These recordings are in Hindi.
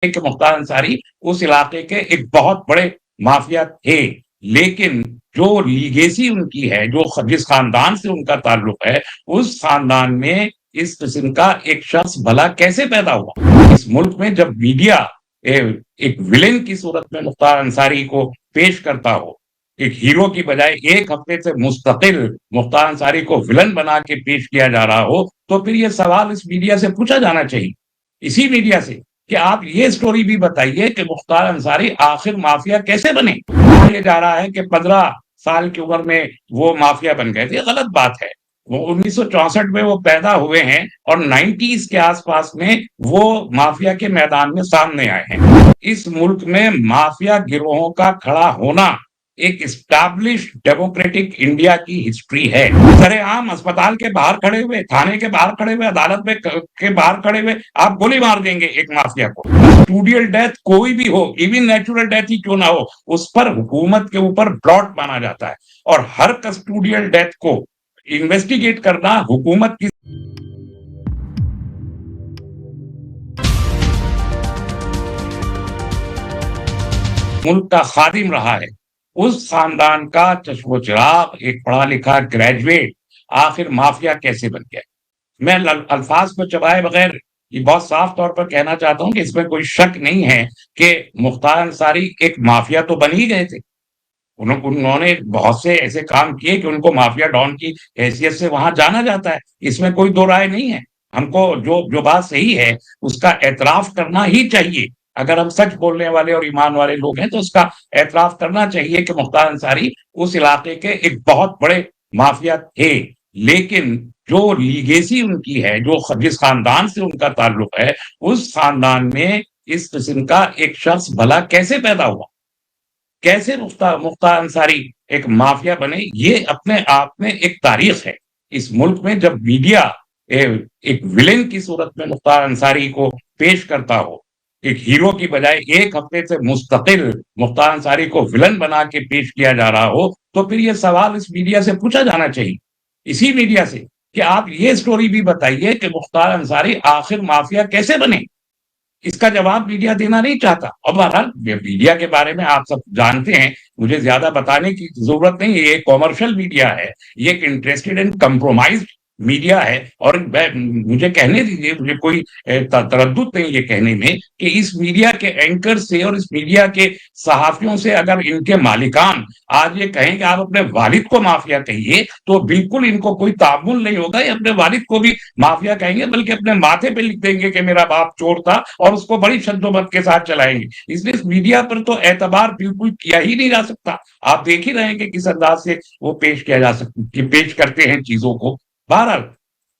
कि मुख्तार अंसारी उस इलाके के एक बहुत बड़े माफिया थे, लेकिन जो लीगेसी उनकी है, जिस खानदान से उनका ताल्लुक है, उस खानदान में इस किस्म का एक शख्स भला कैसे पैदा हुआ? इस मुल्क में जब मीडिया एक विलेन की सूरत में मुख्तार अंसारी को पेश करता हो, एक हीरो की बजाय 1 हफ्ते से मुस्तकिल मुख्तार अंसारी को विलेन बना के पेश किया जा रहा हो, तो फिर ये सवाल इस मीडिया से पूछा जाना चाहिए। इसी मीडिया से कि आप ये स्टोरी भी बताइए कि मुख्तार अंसारी आखिर माफिया कैसे बने? कहा ये जा रहा है कि 15 साल की उम्र में वो माफिया बन गए थे, ये गलत बात है। वो 1964 में वो पैदा हुए हैं और 90s के आस-पास में वो माफिया के मैदान में सामने आए हैं। इस मुल्क में माफिया गिरोहों का खड़ा होना एक एस्टैब्लिश्ड डेमोक्रेटिक इंडिया की हिस्ट्री है। सरेआम अस्पताल के बाहर खड़े हुए, थाने के बाहर खड़े हुए, अदालत में के बाहर खड़े हुए आप गोली मार देंगे एक माफिया को। कस्टोडियल डेथ कोई भी हो, इवन नेचुरल डेथ ही क्यों ना हो, उस पर हुकूमत के ऊपर ब्लॉट माना जाता है और हर कस्टोडियल डेथ को इन्वेस्टिगेट करना हुकूमत की मुल्क का खादिम रहा है, उस खानदान का चश्मो-चिराग एक पढ़ा-लिखा ग्रेजुएट आखिर माफिया कैसे बन गया? मैं अल्फाज को चबाए बगैर ये बहुत साफ तौर पर कहना चाहता हूँ कि इसमें कोई शक नहीं है कि मुख्तार अंसारी एक माफिया तो बन ही गए थे। उन्होंने बहुत से ऐसे काम किए कि उनको माफिया डॉन की हैसियत से वहां जाना जाता है, इसमें कोई दो राय नहीं है। हमको जो जो बात सही है उसका एतराफ करना ही चाहिए। अगर हम सच बोलने वाले और ईमान वाले लोग हैं तो उसका एतराफ करना चाहिए कि मुख्तार अंसारी उस इलाके के एक बहुत बड़े माफिया थे, लेकिन जो लीगेसी उनकी है, जिस खानदान से उनका ताल्लुक है, उस खानदान में इस किस्म का एक शख्स भला कैसे पैदा हुआ? कैसे मुख्तार अंसारी एक माफिया बने, ये अपने आप में एक तारीख है। इस मुल्क में जब मीडिया एक विलेन की सूरत में मुख्तार अंसारी को पेश करता हो, एक हीरो की बजाय 1 हफ्ते से मुस्तकिल मुख्तार अंसारी को विलेन बना के पेश किया जा रहा हो, तो फिर ये सवाल इस मीडिया से पूछा जाना चाहिए। इसी मीडिया से कि आप ये स्टोरी भी बताइए कि मुख्तार अंसारी आखिर माफिया कैसे बने? इसका जवाब मीडिया देना नहीं चाहता और बहरहाल मीडिया के बारे में आप सब जानते हैं, मुझे ज्यादा बताने की जरूरत नहीं है। ये कॉमर्शियल मीडिया है, ये एक इंटरेस्टेड एंड कंप्रोमाइज्ड मीडिया है और मुझे कहने दीजिए, मुझे कोई तरद्दुत नहीं ये कहने में कि इस मीडिया के एंकर से और इस मीडिया के सहाफियों से अगर इनके मालिकान आज ये कहें कि आप अपने वालिद को माफिया कहिए, तो बिल्कुल इनको कोई तामुल नहीं होगा। ये अपने वालिद को भी माफिया कहेंगे, बल्कि अपने माथे पे लिख देंगे कि मेरा बाप चोर था और उसको बड़ी शद्दोबत के साथ चलाएंगे। इसलिए इस मीडिया पर तो एतबार बिल्कुल किया ही नहीं जा सकता। आप देख ही रहे हैं कि किस अंदाज से वो पेश किया जा सकता, पेश करते हैं चीजों को। बहरहाल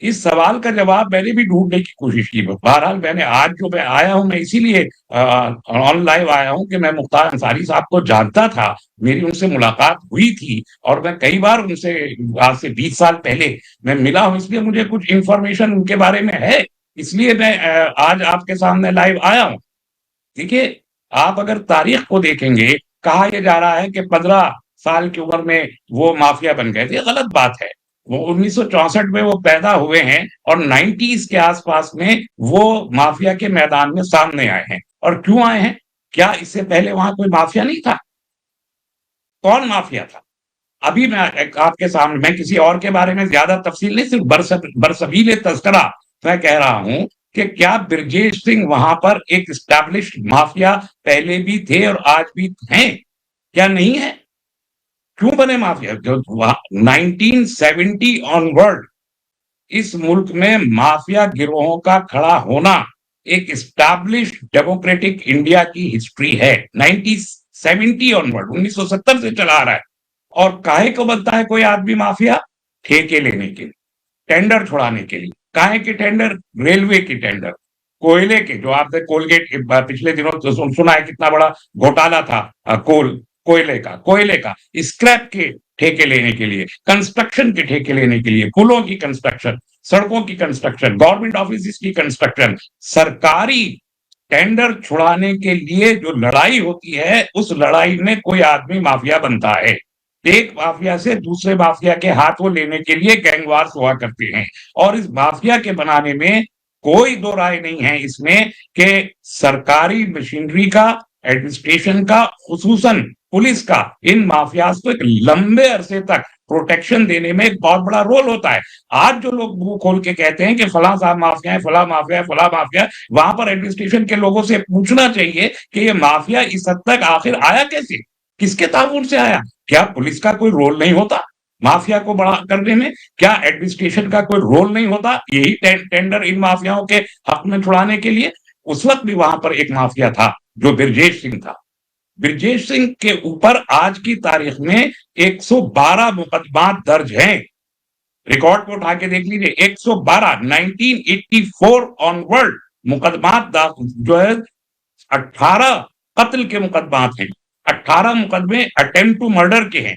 इस सवाल का जवाब मैंने भी ढूंढने की कोशिश की। बहरहाल मैंने आज जो मैं आया हूं, मैं इसीलिए ऑन लाइव आया हूं कि मैं मुख्तार अंसारी साहब को जानता था, मेरी उनसे मुलाकात हुई थी और मैं कई बार उनसे आज से 20 साल पहले मैं मिला हूं, इसलिए मुझे कुछ इंफॉर्मेशन उनके बारे में है, इसलिए मैं आज आपके सामने लाइव आया हूं। देखिए, आप अगर तारीख को देखेंगे, कहा यह जा रहा है कि 15 साल की उम्र में वो माफिया बन गए थे, ये गलत बात है। वो 1964 में वो पैदा हुए हैं और 90s के आसपास में वो माफिया के मैदान में सामने आए हैं। और क्यों आए हैं? क्या इससे पहले वहां कोई माफिया नहीं था? कौन माफिया था? अभी मैं आपके सामने मैं किसी और के बारे में ज्यादा तफसील नहीं, सिर्फ बरसबील तज़किरा मैं कह रहा हूं कि क्या ब्रजेश सिंह वहां पर एक एस्टैब्लिश्ड माफिया पहले भी थे और आज भी हैं? क्या नहीं है? क्यों बने माफिया? जो 1970 ऑनवर्ड इस मुल्क में माफिया गिरोहों का खड़ा होना एक एस्टैब्लिश्ड डेमोक्रेटिक इंडिया की हिस्ट्री है। 1970 ऑनवर्ड, 1970 से चला आ रहा है। और काहे को बनता है कोई आदमी माफिया? ठेके लेने के लिए, टेंडर छुड़ाने के लिए। काहे के टेंडर? रेलवे के टेंडर, कोयले के, जो आपने कोलगेट पिछले दिनों तो सुना है कितना बड़ा घोटाला था, कोयले का स्क्रैप के ठेके लेने के लिए, कंस्ट्रक्शन के ठेके लेने के लिए, पुलों की कंस्ट्रक्शन, सड़कों की कंस्ट्रक्शन, गवर्नमेंट ऑफिस की कंस्ट्रक्शन। सरकारी टेंडर छुड़ाने के लिए जो लड़ाई होती है, उस लड़ाई में कोई आदमी माफिया बनता है। एक माफिया से दूसरे माफिया के हाथ वो लेने के लिए गैंगवार्स हुआ करते हैं और इस माफिया के बनाने में कोई दो राय नहीं है इसमें कि सरकारी मशीनरी का, एडमिनिस्ट्रेशन का, खुसूसन पुलिस का इन माफियाज को एक लंबे अरसे तक प्रोटेक्शन देने में एक बहुत बड़ा रोल होता है। आज जो लोग मुंह खोल के कहते हैं कि फला साहब माफिया है, फला माफिया है, फला माफिया है, वहां पर एडमिनिस्ट्रेशन के लोगों से पूछना चाहिए कि ये माफिया इस हद तक आखिर आया कैसे, किसके ताबून से आया? क्या पुलिस का कोई रोल नहीं होता माफिया को बड़ा करने में? क्या एडमिनिस्ट्रेशन का कोई रोल नहीं होता यही टेंडर इन माफियाओं के हक में छुड़ाने के लिए? उस वक्त भी वहां पर एक माफिया था जो ब्रजेश सिंह था। ब्रजेश सिंह के ऊपर आज की तारीख में 112 मुकदमा दर्ज हैं। रिकॉर्ड को उठा के देख लीजिए, 112 1984 ऑनवर्ड मुकदमा जो है 18 कत्ल के मुकदमात हैं, 18 मुकदमे अटेम्प्ट टू मर्डर के हैं,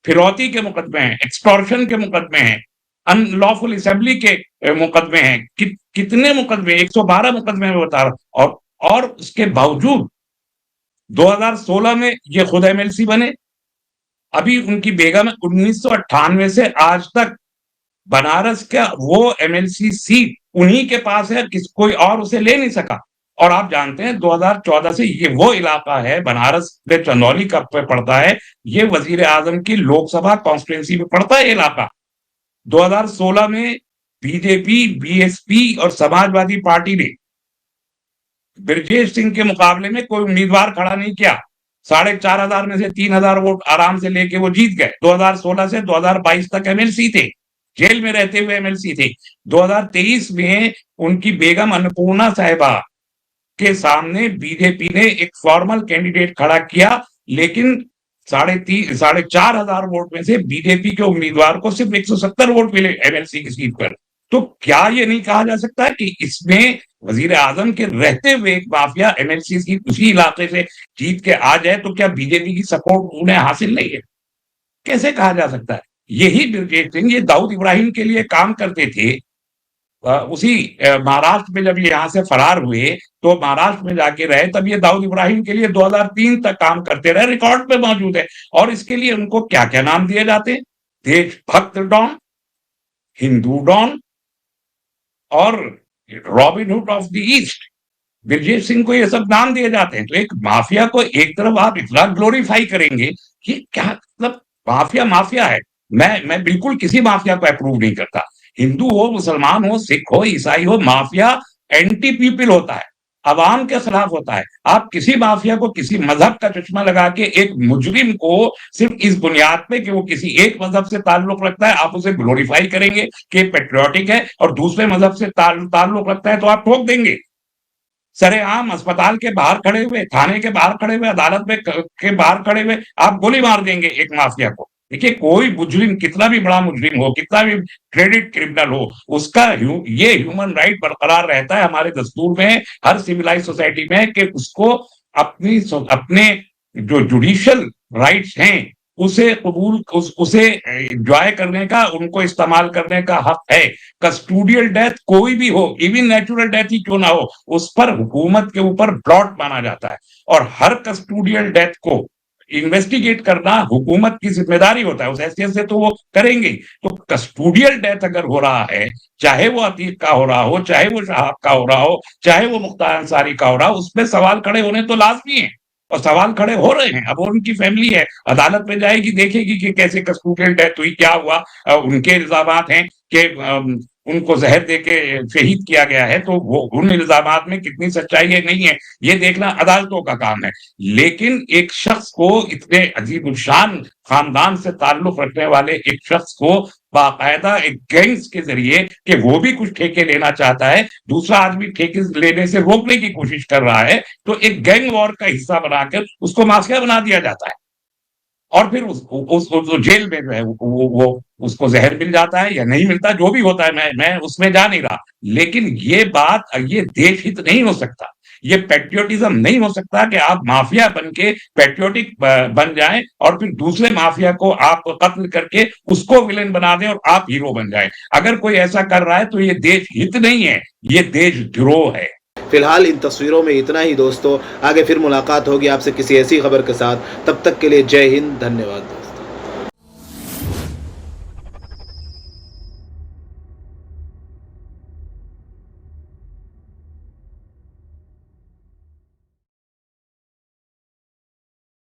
फिरौती के मुकदमे हैं, एक्सटॉर्शन के मुकदमे हैं, अनलॉफुल असेंबली के मुकदमे हैं। कितने मुकदमे? 112 मुकदमे में बता रहा। और उसके बावजूद 2016 में ये खुद एमएलसी बने। अभी उनकी बेगम 1998 से आज तक बनारस का वो एमएलसी सीट उन्हीं के पास है, कोई और उसे ले नहीं सका। और आप जानते हैं 2014 से ये वो इलाका है, बनारस में चंदौली का पे पड़ता है, ये वजीर आजम की लोकसभा कॉन्स्टिट्यूंसी में पड़ता है इलाका। 2016 में बीजेपी, बीएसपी और समाजवादी पार्टी ने ब्रजेश सिंह के मुकाबले में कोई उम्मीदवार खड़ा नहीं किया। 4,500 में से 3,000 वोट आराम से लेके वो जीत गए। 2016 से 2022 तक एमएलसी थे, जेल में रहते हुए एमएलसी थे। 2023 में उनकी बेगम अन्नपूर्णा साहिबा के सामने बीजेपी ने एक फॉर्मल कैंडिडेट खड़ा किया, लेकिन 4,500 वोट में से बीजेपी के उम्मीदवार को सिर्फ 170 वोट मिले एमएलसी की सीट पर। तो क्या ये नहीं कहा जा सकता कि इसमें वजीर आजम के रहते हुए एक माफिया एमएलसी की उसी इलाके से जीत के आ जाए, तो क्या बीजेपी की सपोर्ट उन्हें हासिल नहीं है? कैसे कहा जा सकता है? यही ब्रजेश सिंह ये दाऊद इब्राहिम के लिए काम करते थे। उसी महाराष्ट्र में जब ये यहाँ से फरार हुए तो महाराष्ट्र में जाके रहे, तब ये दाऊद इब्राहिम के लिए 2003 तक काम करते रहे, रिकॉर्ड पे मौजूद है। और इसके लिए उनको क्या क्या नाम दिए जाते हैं? देशभक्त डॉन, हिंदू डॉन और robin hood of the east. Brajesh Singh को ये सब नाम दिए जाते हैं। तो एक माफिया को एक तरफ आप इतना ग्लोरीफाई करेंगे, ये क्या मतलब? माफिया माफिया है। मैं बिल्कुल किसी माफिया को अप्रूव नहीं करता। हिंदू हो, मुसलमान हो, सिख हो, ईसाई हो, माफिया एंटी पीपल होता है, अवाम के खिलाफ होता है। आप किसी माफिया को किसी मजहब का चश्मा लगा के एक मुजरिम को सिर्फ इस बुनियाद पे कि वो किसी एक मजहब से ताल्लुक रखता है, आप उसे ग्लोरीफाई करेंगे कि पेट्रियोटिक है, और दूसरे मजहब से ताल्लुक रखता है तो आप ठोक देंगे। सरेआम अस्पताल के बाहर खड़े हुए, थाने के बाहर खड़े हुए, अदालत में के बाहर खड़े हुए आप गोली मार देंगे एक माफिया को। देखिए, कोई मुजरिम कितना भी बड़ा मुजरिम हो, कितना भी क्रेडिट क्रिमिनल हो, उसका ये ह्यूमन राइट बरकरार रहता है हमारे दस्तूर में, हर सिविलाइज सोसाइटी में, कि उसको अपने जो जुडिशियल राइट्स हैं उसे कबूल उसे एंजॉय करने का, उनको इस्तेमाल करने का हक है। कस्टोडियल डेथ कोई भी हो, इवन नेचुरल डेथ ही क्यों ना हो, उस पर हुकूमत के ऊपर ब्लॉट माना जाता है, और हर कस्टोडियल डेथ को इन्वेस्टिगेट करना हुकूमत की जिम्मेदारी होता है। उस हैसियत से तो वो करेंगे। तो कस्टोडियल डेथ अगर हो रहा है, चाहे वो अतीक का हो रहा हो, चाहे वो शहाब का हो रहा हो, चाहे वो मुख्तार अंसारी का हो रहा हो, उसमें सवाल खड़े होने तो लाजमी है, और सवाल खड़े हो रहे हैं। अब उनकी फैमिली है, अदालत में जाएगी, देखेगी कि कैसे कस्टोडियल डेथ हुई, क्या हुआ। उनके इल्जामात हैं कि उनको जहर देके शहीद किया गया है, तो वो उन इल्जामात में कितनी सच्चाई है नहीं है, ये देखना अदालतों का काम है। लेकिन एक शख्स को, इतने अजीबुशान खानदान से ताल्लुक रखने वाले एक शख्स को बाकायदा एक गैंग्स के जरिए, कि वो भी कुछ ठेके लेना चाहता है, दूसरा आदमी ठेके लेने से रोकने की कोशिश कर रहा है, तो एक गैंग वॉर का हिस्सा बनाकर उसको माफिया बना दिया जाता है। और फिर उस जेल में जो है वो उसको जहर मिल जाता है या नहीं मिलता, जो भी होता है, मैं उसमें जा नहीं रहा। लेकिन ये बात, ये देश हित नहीं हो सकता, ये पैट्रियोटिज्म नहीं हो सकता कि आप माफिया बन के पैट्रियोटिक बन जाएं और फिर दूसरे माफिया को आप कत्ल करके उसको विलेन बना दें और आप हीरो बन जाएं। अगर कोई ऐसा कर रहा है तो ये देश हित नहीं है, ये देशद्रोह है। फिलहाल इन तस्वीरों में इतना ही दोस्तों, आगे फिर मुलाकात होगी आपसे किसी ऐसी खबर के साथ। तब तक के लिए जय हिंद, धन्यवाद।